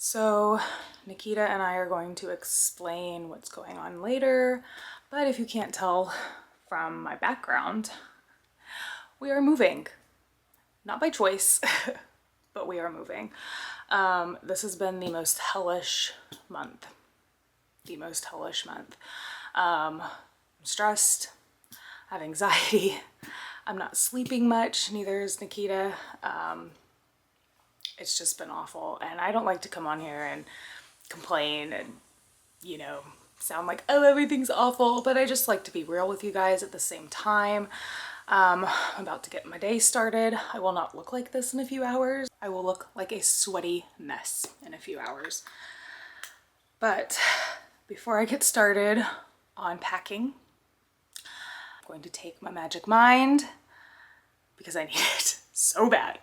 So Nikita and I are going to explain what's going on later, but if you can't tell from my background, we are moving. Not by choice, but we are moving. This has been the most hellish month. The most hellish month. I'm stressed, I have anxiety, I'm not sleeping much, neither is Nikita. It's just been awful, and I don't like to come on here and complain and, you know, sound like, oh, everything's awful, but I just like to be real with you guys at the same time. I'm about to get my day started. I will not look like this in a few hours. I will look like a sweaty mess in a few hours. But before I get started on packing, I'm going to take my magic mind because I need it so bad.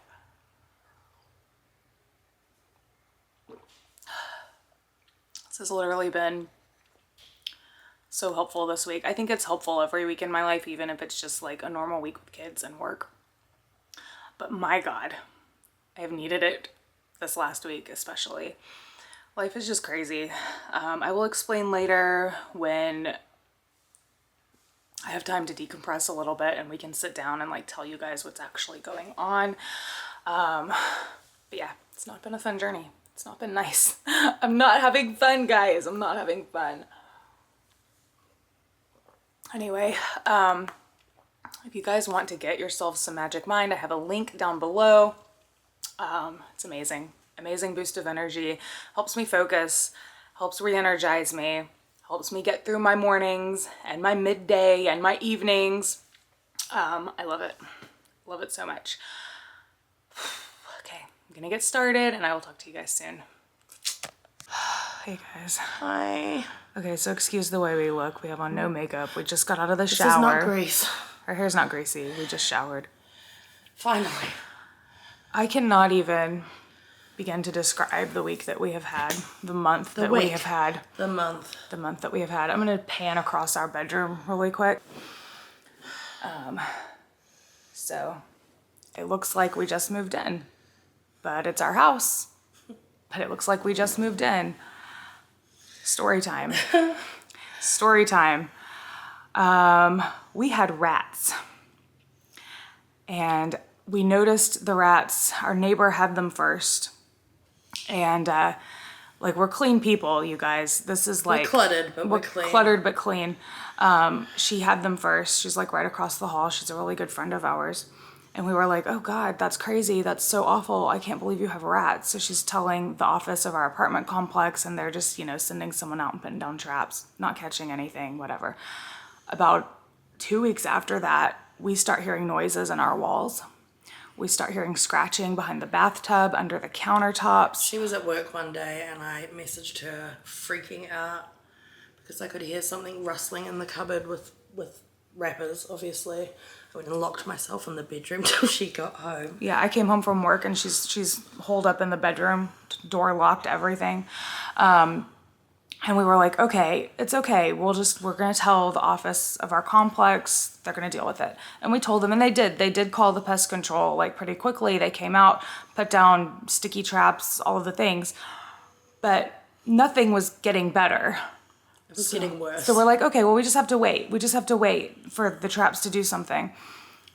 This has literally been so helpful this week. I think it's helpful every week in my life, even if it's just like a normal week with kids and work. But my God, I have needed it this last week especially. Life is just crazy. I will explain later when I have time to decompress a little bit and we can sit down and like tell you guys what's actually going on. But yeah, it's not been a fun journey. It's not been nice. I'm not having fun, guys. I'm not having fun. Anyway, if you guys want to get yourself some Magic Mind, I have a link down below. It's amazing. Amazing boost of energy. Helps me focus. Helps re-energize me. Helps me get through my mornings and my midday and my evenings. I love it. Love it so much. I'm gonna get started and I will talk to you guys soon. Hey guys. Hi. Okay, so excuse the way we look. We have on no makeup. We just got out of the shower. This is not Grease. Our hair's not greasy. We just showered. Finally. I cannot even begin to describe the week that we have had. The month that we have had. The month. The month that we have had. I'm gonna pan across our bedroom really quick. So it looks like we just moved in. But it's our house. But it looks like we just moved in. Story time. Story time. We had rats. And we noticed the rats. Our neighbor had them first. And like we're clean people, you guys. This is like... We're cluttered, but we're clean. Cluttered, but clean. She had them first. She's like right across the hall. She's a really good friend of ours. And we were like, oh God, that's crazy. That's so awful. I can't believe you have rats. So she's telling the office of our apartment complex and they're just, you know, sending someone out and putting down traps, not catching anything, whatever. About 2 weeks after that, we start hearing noises in our walls. We start hearing scratching behind the bathtub, under the countertops. She was at work one day and I messaged her freaking out because I could hear something rustling in the cupboard with wrappers, obviously. I went and locked myself in the bedroom till she got home. Yeah, I came home from work and she's holed up in the bedroom, door locked, everything. And we were like, okay, it's okay. We're gonna tell the office of our complex, they're gonna deal with it. And we told them, and they did call the pest control like pretty quickly. They came out, put down sticky traps, all of the things, but nothing was getting better. It was getting worse. So we're like, okay, well, we just have to wait. We just have to wait for the traps to do something.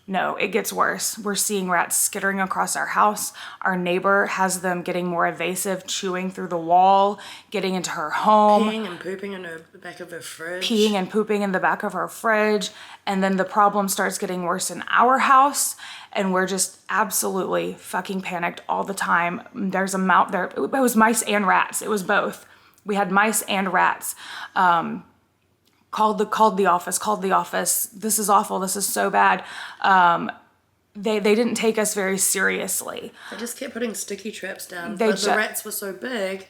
No, it gets worse. We're seeing rats skittering across our house. Our neighbor has them getting more evasive, chewing through the wall, getting into her home. Peeing and pooping in the back of her fridge. Peeing and pooping in the back of her fridge. And then the problem starts getting worse in our house. And we're just absolutely fucking panicked all the time. There's a mount there. It was mice and rats. It was both. We had mice and rats. Called the office. This is awful. This is so bad. They didn't take us very seriously. They just kept putting sticky traps down. But the rats were so big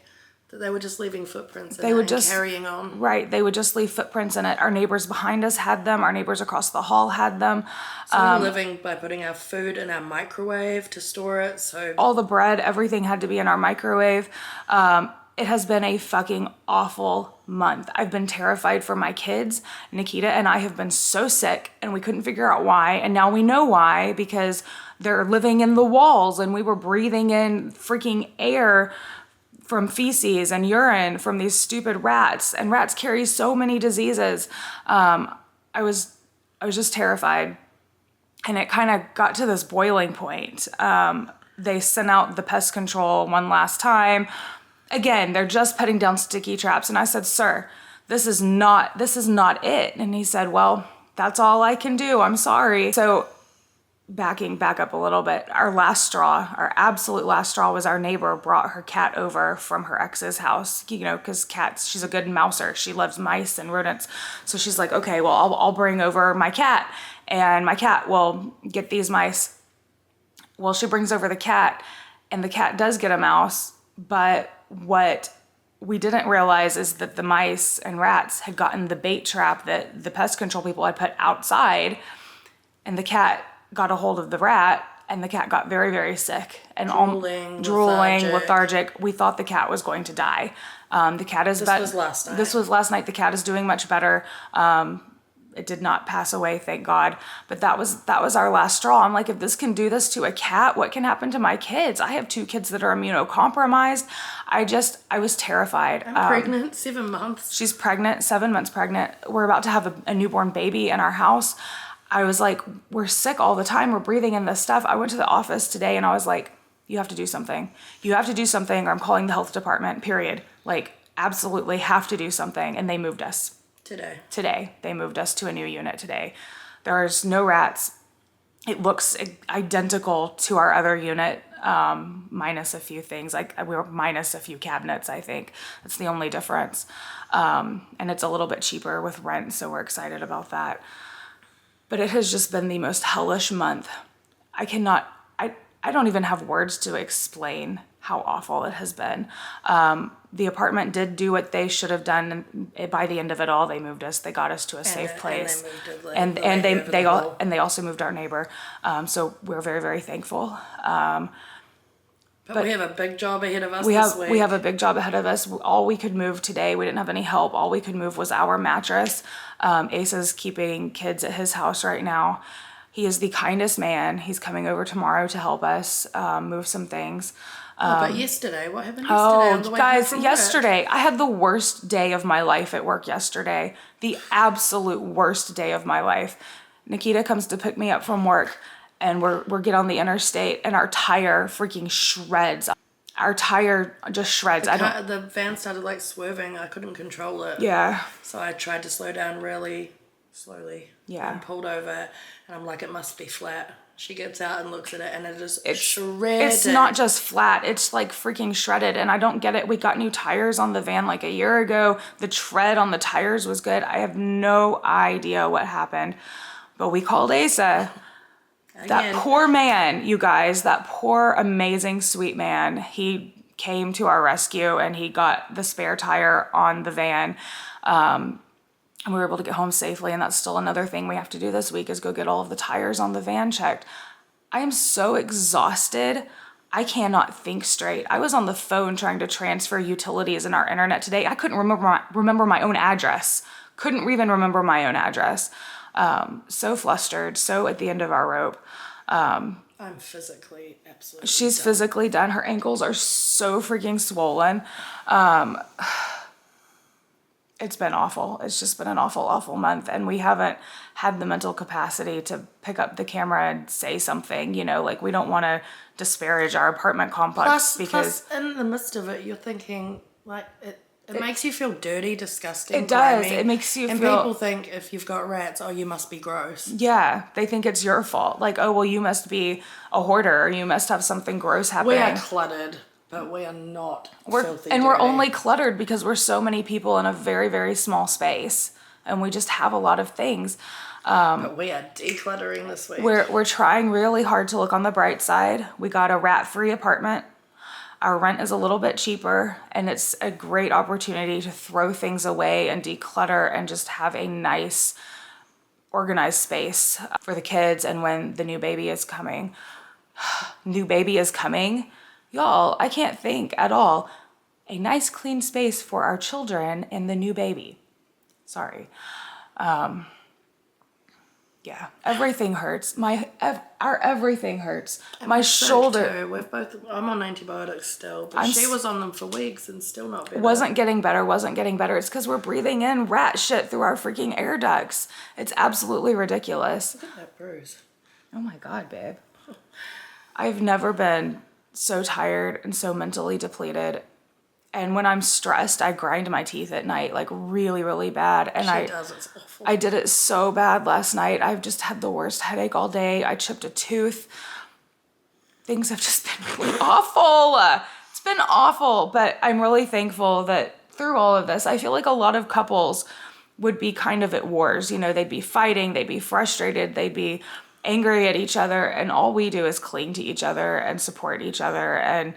that they were just leaving footprints in it and carrying on. Right. They would just leave footprints in it. Our neighbors behind us had them. Our neighbors across the hall had them. So we were living by putting our food in our microwave to store it. So all the bread, everything had to be in our microwave. It has been a fucking awful month. I've been terrified for my kids. Nikita and I have been so sick and we couldn't figure out why. And now we know why, because they're living in the walls and we were breathing in freaking air from feces and urine from these stupid rats, and rats carry so many diseases. I was just terrified, and it kind of got to this boiling point. They sent out the pest control one last time. Again, they're just putting down sticky traps, and I said, "Sir, this is not it." And he said, "Well, that's all I can do. I'm sorry." So backing back up a little bit, our absolute last straw was our neighbor brought her cat over from her ex's house, because she's a good mouser. She loves mice and rodents. So she's like, okay, well, I'll bring over my cat, and my cat will get these mice. Well, she brings over the cat, and the cat does get a mouse, but what we didn't realize is that the mice and rats had gotten the bait trap that the pest control people had put outside, and the cat got a hold of the rat, and the cat got very, very sick and drooling, lethargic. We thought the cat was going to die. The cat is This was last night. This was last night. The cat is doing much better. It did not pass away, thank God. But that was our last straw. I'm like, if this can do this to a cat, what can happen to my kids? I have 2 kids that are immunocompromised. I was terrified. I'm pregnant, 7 months. She's pregnant, 7 months pregnant. We're about to have a newborn baby in our house. I was like, we're sick all the time. We're breathing in this stuff. I went to the office today and I was like, you have to do something. You have to do something, or I'm calling the health department, period. Like, absolutely have to do something. And they moved us. Today. They moved us to a new unit today. There's no rats. It looks identical to our other unit, minus a few things. Like, we were minus a few cabinets, I think. That's the only difference. And it's a little bit cheaper with rent, so we're excited about that. But it has just been the most hellish month. I don't even have words to explain how awful it has been. The apartment did do what they should have done, and by the end of it all, they moved us. They got us to a safe place, and they also moved our neighbor. So we're very, very thankful. But we have a big job ahead of us this week. We have a big job ahead of us. All we could move today, we didn't have any help. All we could move was our mattress. Asa's keeping kids at his house right now. He is the kindest man. He's coming over tomorrow to help us move some things. But yesterday, what happened yesterday? Oh, guys, yesterday, I had the worst day of my life at work yesterday. The absolute worst day of my life. Nikita comes to pick me up from work, and we're get on the interstate, and our tire freaking shreds. Our tire just shreds. The van started like swerving. I couldn't control it. Yeah. So I tried to slow down really slowly. Yeah. And pulled over, and I'm like, it must be flat. She gets out and looks at it, and it's shredded. It's not just flat. It's like freaking shredded, and I don't get it. We got new tires on the van like a year ago. The tread on the tires was good. I have no idea what happened, but we called Asa. That poor man, you guys, that poor, amazing, sweet man, he came to our rescue, and he got the spare tire on the van. And we were able to get home safely, and that's still another thing we have to do this week is go get all of the tires on the van checked. I am so exhausted. I cannot think straight. I was on the phone trying to transfer utilities in our internet today. I couldn't remember my own address. Couldn't even remember my own address. So flustered, so at the end of our rope. I'm physically absolutely She's done. Physically done. Her ankles are so freaking swollen. It's been awful. It's just been an awful, awful month. And we haven't had the mental capacity to pick up the camera and say something, like we don't want to disparage our apartment complex Plus, in the midst of it, you're thinking, like, it makes you feel dirty, disgusting. It does. grimy. It makes you and feel... people think if you've got rats, you must be gross. Yeah, they think it's your fault. Like, oh, well, you must be a hoarder, or you must have something gross happening. We are cluttered. But we are not filthy And dirty. we're only cluttered because we're so many people in a very, very small space. And we just have a lot of things. But we are decluttering this week. We're trying really hard to look on the bright side. We got a rat-free apartment. Our rent is a little bit cheaper. And it's a great opportunity to throw things away and declutter and just have a nice, organized space for the kids. And when the new baby is coming. Y'all, I can't think at all. A nice clean space for our children and the new baby. Sorry. Yeah, everything hurts. our everything hurts. And My we're sick shoulder too. I'm on antibiotics still, but she was on them for weeks and still not better. wasn't getting better. It's because we're breathing in rat shit through our freaking air ducts. It's absolutely ridiculous. Look at that bruise. Oh my God, babe. I've never been so tired and so mentally depleted. And when I'm stressed, I grind my teeth at night, like really, really bad. And She does, it's awful. I did it so bad last night. I've just had the worst headache all day. I chipped a tooth. Things have just been really awful. It's been awful, but I'm really thankful that through all of this, I feel like a lot of couples would be kind of at wars. You know, they'd be fighting, they'd be frustrated, they'd be angry at each other. And all we do is cling to each other and support each other and,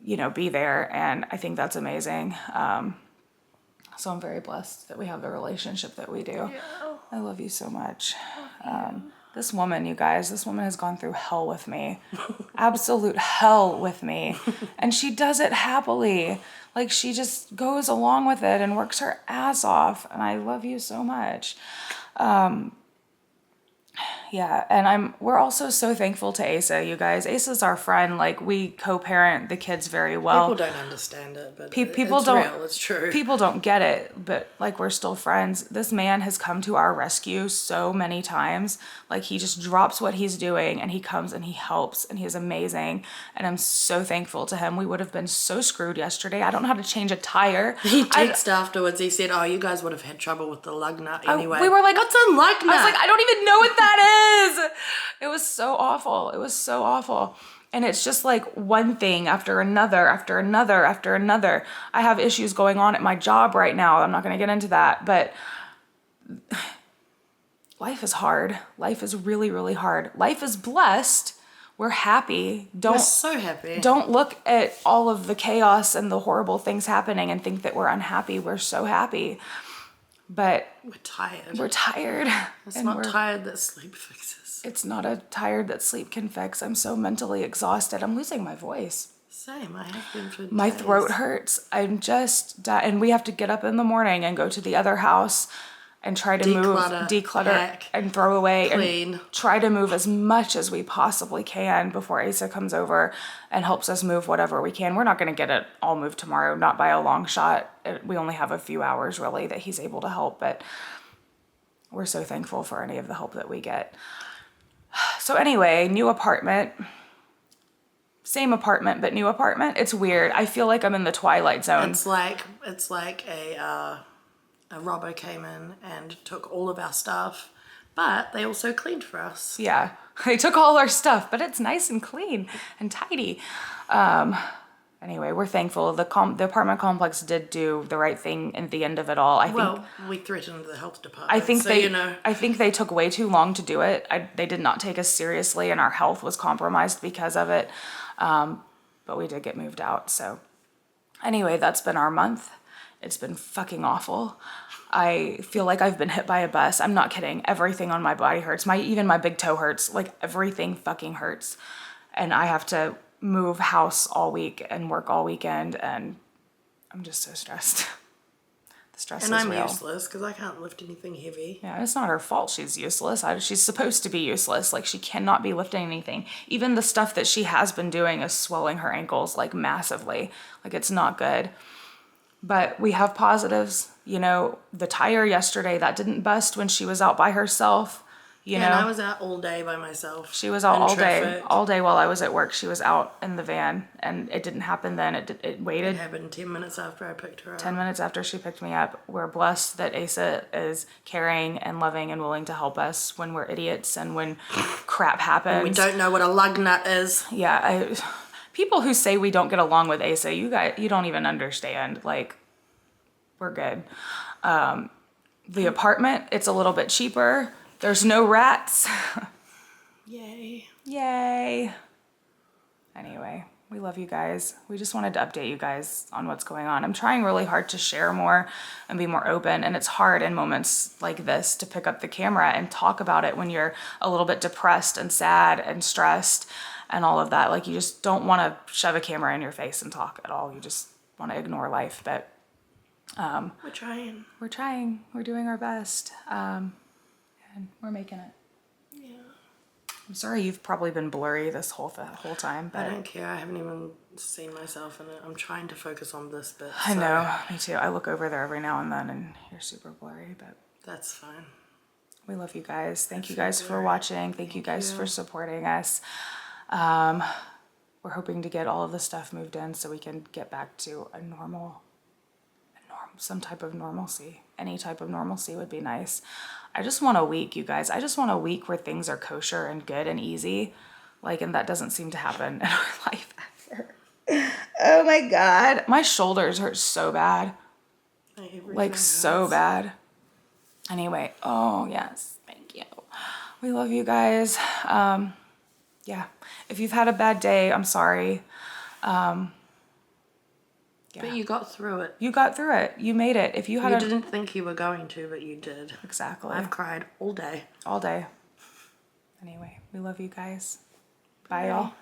you know, be there. And I think that's amazing. So I'm very blessed that we have the relationship that we do. Yeah. I love you so much. This woman, you guys, this woman has gone through hell with me. Absolute hell with me. And she does it happily. Like, she just goes along with it and works her ass off. And I love you so much. Yeah, and we're also so thankful to Asa, you guys. Asa's our friend. Like, we co-parent the kids very well. People don't understand it, but People it's don't, real, it's true. People don't get it, but like, we're still friends. This man has come to our rescue so many times. Like, he just drops what he's doing and he comes and he helps, and he's amazing. And I'm so thankful to him. We would have been so screwed yesterday. I don't know how to change a tire. He texted afterwards, he said, oh, you guys would have had trouble with the lug nut anyway. We were like, what's a lug nut? I was like, I don't even know what that is. It was so awful. It was so awful. And it's just like one thing after another, after another, after another. I have issues going on at my job right now. I'm not going to get into that, but life is hard. Life is really, really hard. Life is blessed. We're happy. We're so happy. Don't look at all of the chaos and the horrible things happening and think that we're unhappy. We're so happy. But we're tired. We're tired. It's not tired that sleep fixes. It's not a tired that sleep can fix. I'm so mentally exhausted. I'm losing my voice. Same. I have been for My days. throat hurts. I'm just and we have to get up in the morning and go to the other house and try to declutter, pack, and throw away, clean. And try to move as much as we possibly can before Asa comes over and helps us move whatever we can. We're not going to get it all moved tomorrow, not by a long shot. We only have a few hours really that he's able to help, but we're so thankful for any of the help that we get. So anyway, new apartment. Same apartment, but new apartment. It's weird. I feel like I'm in the Twilight Zone. It's like a robber came in and took all of our stuff, but they also cleaned for us. Yeah, they took all our stuff, but it's nice and clean and tidy. Anyway, we're thankful. The apartment complex did do the right thing at the end of it all. I think we threatened the health department. I think they took way too long to do it. They did not take us seriously, and our health was compromised because of it. But we did get moved out. So anyway, that's been our month. It's been fucking awful. I feel like I've been hit by a bus. I'm not kidding. Everything on my body hurts. Even my big toe hurts. Like, everything fucking hurts. And I have to move house all week and work all weekend, and I'm just so stressed. The stress is real. And I'm useless because I can't lift anything heavy. Yeah, it's not her fault she's useless. She's supposed to be useless. Like, she cannot be lifting anything. Even the stuff that she has been doing is swelling her ankles, like, massively. Like, it's not good. But we have positives. You know, the tire yesterday, that didn't bust when she was out by herself. You know, and I was out all day by myself. She was out all day while I was at work. She was out in the van, and it didn't happen then. It waited. It happened 10 minutes after I picked her up. 10 minutes after she picked me up. We're blessed that Asa is caring and loving and willing to help us when we're idiots and when crap happens. And we don't know what a lug nut is. Yeah, people who say we don't get along with Asa, you don't even understand. Like, we're good. The apartment, it's a little bit cheaper. There's no rats. Yay. Yay. Anyway, we love you guys. We just wanted to update you guys on what's going on. I'm trying really hard to share more and be more open, and it's hard in moments like this to pick up the camera and talk about it when you're a little bit depressed and sad and stressed and all of that. Like, you just don't want to shove a camera in your face and talk at all. You just want to ignore life, but we're trying. We're trying. We're doing our best. And we're making it. Yeah. I'm sorry you've probably been blurry this whole time, I but don't care. I haven't even seen myself in it. I'm trying to focus on this bit. I so know, me too. I look over there every now and then and you're super blurry, but That's fine. we love you guys. Thank you feel guys for blurry. watching. Thank you guys you. for supporting us. We're hoping to get all of the stuff moved in so we can get back to some type of normalcy. Any type of normalcy would be nice. I just want a week, you guys. I just want a week where things are kosher and good and easy. And that doesn't seem to happen in our life ever. Oh my God. My shoulders hurt so bad. So bad. Anyway, oh yes, thank you. We love you guys. Yeah, if you've had a bad day, I'm sorry. But you got through it. You got through it. You made it. If you had You didn't think you were going to, but you did. Exactly. I've cried all day. All day. Anyway, we love you guys. Bye, y'all.